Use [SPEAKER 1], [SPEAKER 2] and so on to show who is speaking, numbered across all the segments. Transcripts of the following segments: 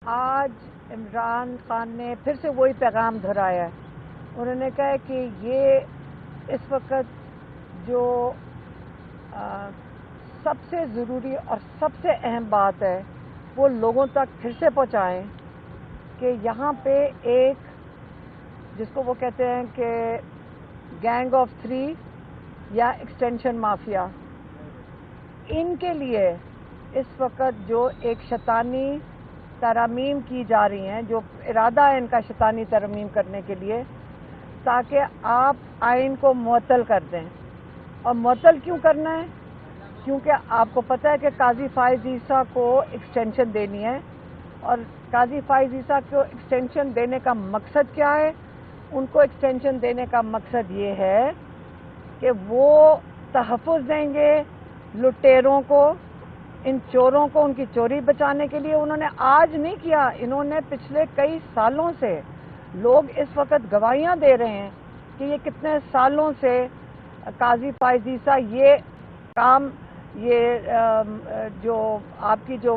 [SPEAKER 1] آج عمران خان نے پھر سے وہی پیغام دہرایا ہے. انہوں نے کہا ہے کہ یہ اس وقت جو سب سے ضروری اور سب سے اہم بات ہے وہ لوگوں تک پھر سے پہنچائیں کہ یہاں پہ ایک جس کو وہ کہتے ہیں کہ گینگ آف 3 یا ایکسٹینشن مافیا، ان کے لیے اس وقت جو ایک شیطانی ترامیم کی جا رہی ہیں، جو ارادہ ہے ان کا شیطانی ترامیم کرنے کے لیے، تاکہ آپ آئین کو معطل کر دیں. اور معطل کیوں کرنا ہے؟ کیونکہ آپ کو پتہ ہے کہ قاضی فائز عیسیٰ کو ایکسٹینشن دینی ہے، اور قاضی فائز عیسیٰ کو ایکسٹینشن دینے کا مقصد کیا ہے؟ ان کو ایکسٹینشن دینے کا مقصد یہ ہے کہ وہ تحفظ دیں گے لٹیروں کو، ان چوروں کو، ان کی چوری بچانے کے لیے. انہوں نے آج نہیں کیا، انہوں نے پچھلے کئی سالوں سے، لوگ اس وقت گواہیاں دے رہے ہیں کہ یہ کتنے سالوں سے قاضی فائز عیسیٰ یہ کام، یہ جو آپ کی جو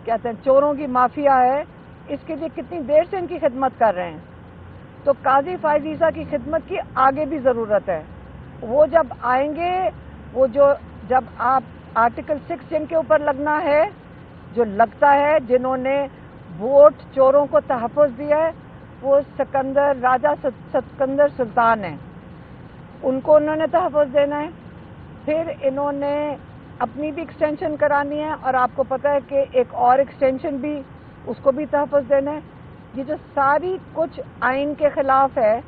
[SPEAKER 1] کہتے ہیں چوروں کی مافیا ہے، اس کے لیے کتنی دیر سے ان کی خدمت کر رہے ہیں. تو قاضی فائز عیسیٰ کی خدمت کی آگے بھی ضرورت ہے. وہ جب آئیں گے، وہ جو جب آپ آرٹیکل 6 جن کے اوپر لگنا ہے، جو لگتا ہے، جنہوں نے ووٹ چوروں کو تحفظ دیا ہے، وہ راجہ سکندر سلطان ہیں، ان کو انہوں نے تحفظ دینا ہے. پھر انہوں نے اپنی بھی ایکسٹینشن کرانی ہے، اور آپ کو پتہ ہے کہ ایک اور ایکسٹینشن بھی، اس کو بھی تحفظ دینا ہے. یہ جو ساری کچھ آئین کے خلاف ہے،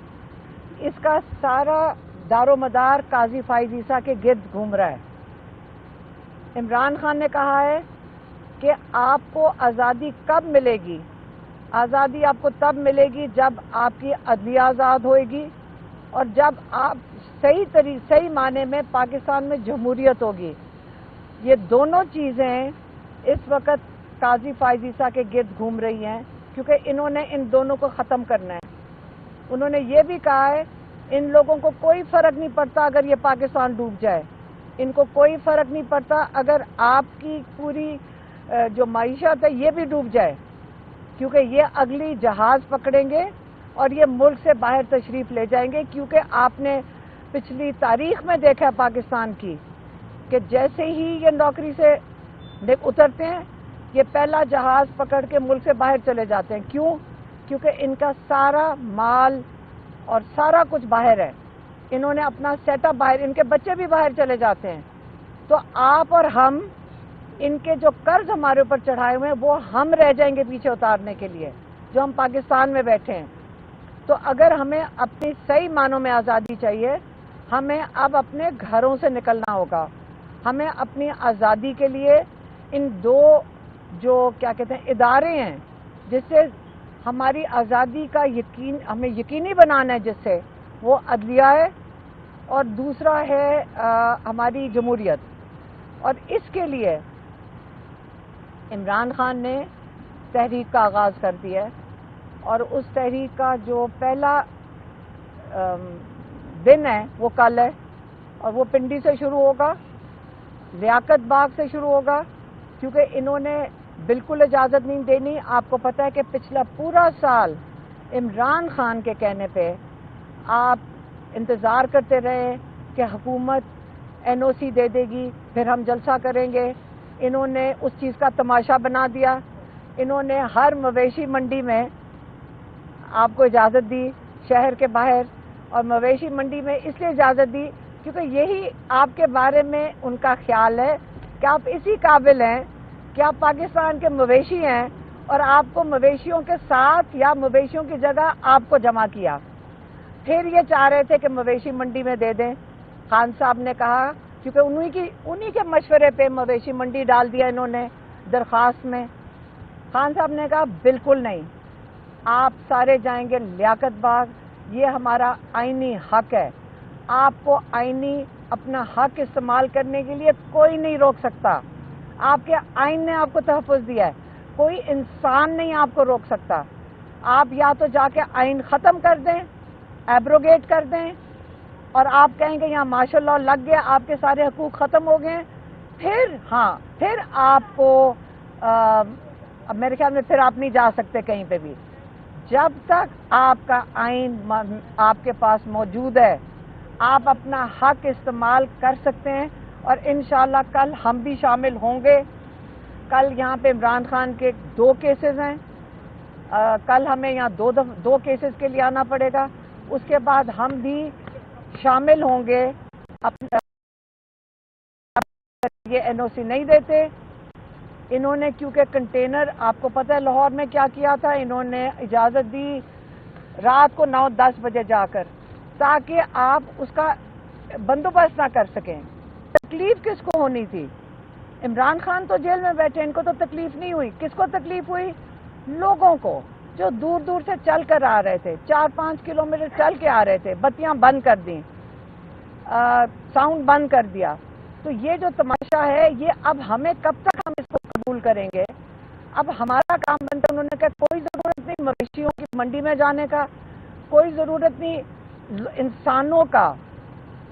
[SPEAKER 1] اس کا سارا دار و مدار قاضی فائز عیسیٰ کے گرد گھوم رہا ہے. عمران خان نے کہا ہے کہ آپ کو آزادی کب ملے گی؟ آزادی آپ کو تب ملے گی جب آپ کی عدلیہ آزاد ہوئے گی، اور جب آپ صحیح معنی میں پاکستان میں جمہوریت ہوگی. یہ دونوں چیزیں اس وقت قاضی فائز عیسیٰ کے گرد گھوم رہی ہیں، کیونکہ انہوں نے ان دونوں کو ختم کرنا ہے. انہوں نے یہ بھی کہا ہے ان لوگوں کو کوئی فرق نہیں پڑتا اگر یہ پاکستان ڈوب جائے، ان کو کوئی فرق نہیں پڑتا اگر آپ کی پوری جو معیشت ہے یہ بھی ڈوب جائے، کیونکہ یہ اگلی جہاز پکڑیں گے اور یہ ملک سے باہر تشریف لے جائیں گے. کیونکہ آپ نے پچھلی تاریخ میں دیکھا ہے پاکستان کی کہ جیسے ہی یہ نوکری سے اترتے ہیں، یہ پہلا جہاز پکڑ کے ملک سے باہر چلے جاتے ہیں. کیوں؟ کیونکہ ان کا سارا مال اور سارا کچھ باہر ہے، انہوں نے اپنا سیٹ اپ باہر، ان کے بچے بھی باہر چلے جاتے ہیں. تو آپ اور ہم، ان کے جو قرض ہمارے اوپر چڑھائے ہوئے ہیں وہ ہم رہ جائیں گے پیچھے اتارنے کے لیے، جو ہم پاکستان میں بیٹھے ہیں. تو اگر ہمیں اپنی صحیح معنوں میں آزادی چاہیے، ہمیں اب اپنے گھروں سے نکلنا ہوگا. ہمیں اپنی آزادی کے لیے ان دو جو کیا کہتے ہیں ادارے ہیں جس سے ہماری آزادی کا ہمیں یقینی بنانا ہے، جس سے وہ عدلیہ ہے اور دوسرا ہے ہماری جمہوریت. اور اس کے لیے عمران خان نے تحریک کا آغاز کر دیا ہے، اور اس تحریک کا جو پہلا دن ہے وہ کل ہے، اور وہ پنڈی سے شروع ہوگا، لیاقت باغ سے شروع ہوگا، کیونکہ انہوں نے بالکل اجازت نہیں دینی. آپ کو پتہ ہے کہ پچھلا پورا سال عمران خان کے کہنے پہ آپ انتظار کرتے رہے کہ حکومت NOC دے دے گی، پھر ہم جلسہ کریں گے. انہوں نے اس چیز کا تماشا بنا دیا. انہوں نے ہر مویشی منڈی میں آپ کو اجازت دی شہر کے باہر، اور مویشی منڈی میں اس لیے اجازت دی کیونکہ یہی آپ کے بارے میں ان کا خیال ہے کہ آپ اسی قابل ہیں کہ آپ پاکستان کے مویشی ہیں، اور آپ کو مویشیوں کے ساتھ یا مویشیوں کی جگہ آپ کو جمع کیا. پھر یہ چاہ رہے تھے کہ مویشی منڈی میں دے دیں. خان صاحب نے کہا، کیونکہ انہی کے مشورے پہ مویشی منڈی ڈال دیا انہوں نے درخواست میں. خان صاحب نے کہا بالکل نہیں، آپ سارے جائیں گے لیاقت باغ، یہ ہمارا آئینی حق ہے، آپ کو آئینی اپنا حق استعمال کرنے کے لیے کوئی نہیں روک سکتا. آپ کے آئین نے آپ کو تحفظ دیا ہے، کوئی انسان نہیں آپ کو روک سکتا. آپ یا تو جا کے آئین ختم کر دیں، ایبروگیٹ کر دیں، اور آپ کہیں کہ یہاں ماشاء اللہ لگ گیا، آپ کے سارے حقوق ختم ہو گئے، پھر آپ کو اب میرے خیال میں پھر آپ نہیں جا سکتے کہیں پہ بھی. جب تک آپ کا آئین آپ کے پاس موجود ہے آپ اپنا حق استعمال کر سکتے ہیں, اور انشاءاللہ کل ہم بھی شامل ہوں گے. کل یہاں پہ عمران خان کے 2 کیسز ہیں, کل ہمیں یہاں 2 کیسز کے لیے آنا پڑے گا. اس کے بعد ہم بھی شامل ہوں گے. یہ این او سی نہیں دیتے انہوں نے, کیونکہ کنٹینر آپ کو پتہ ہے لاہور میں کیا کیا تھا, انہوں نے اجازت دی رات کو 9-10 بجے جا کر, تاکہ آپ اس کا بندوبست نہ کر سکیں. تکلیف کس کو ہونی تھی؟ عمران خان تو جیل میں بیٹھے, ان کو تو تکلیف نہیں ہوئی. کس کو تکلیف ہوئی؟ لوگوں کو جو دور دور سے چل کر آ رہے تھے, 4-5 کلومیٹر چل کے آ رہے تھے. بتیاں بند کر دیں, ساؤنڈ بند کر دیا. تو یہ جو تماشا ہے یہ اب ہمیں کب تک ہم اس کو قبول کریں گے؟ اب ہمارا کام بنتا ہے. انہوں نے کہا کوئی ضرورت نہیں مویشیوں کی منڈی میں جانے کا, کوئی ضرورت نہیں انسانوں کا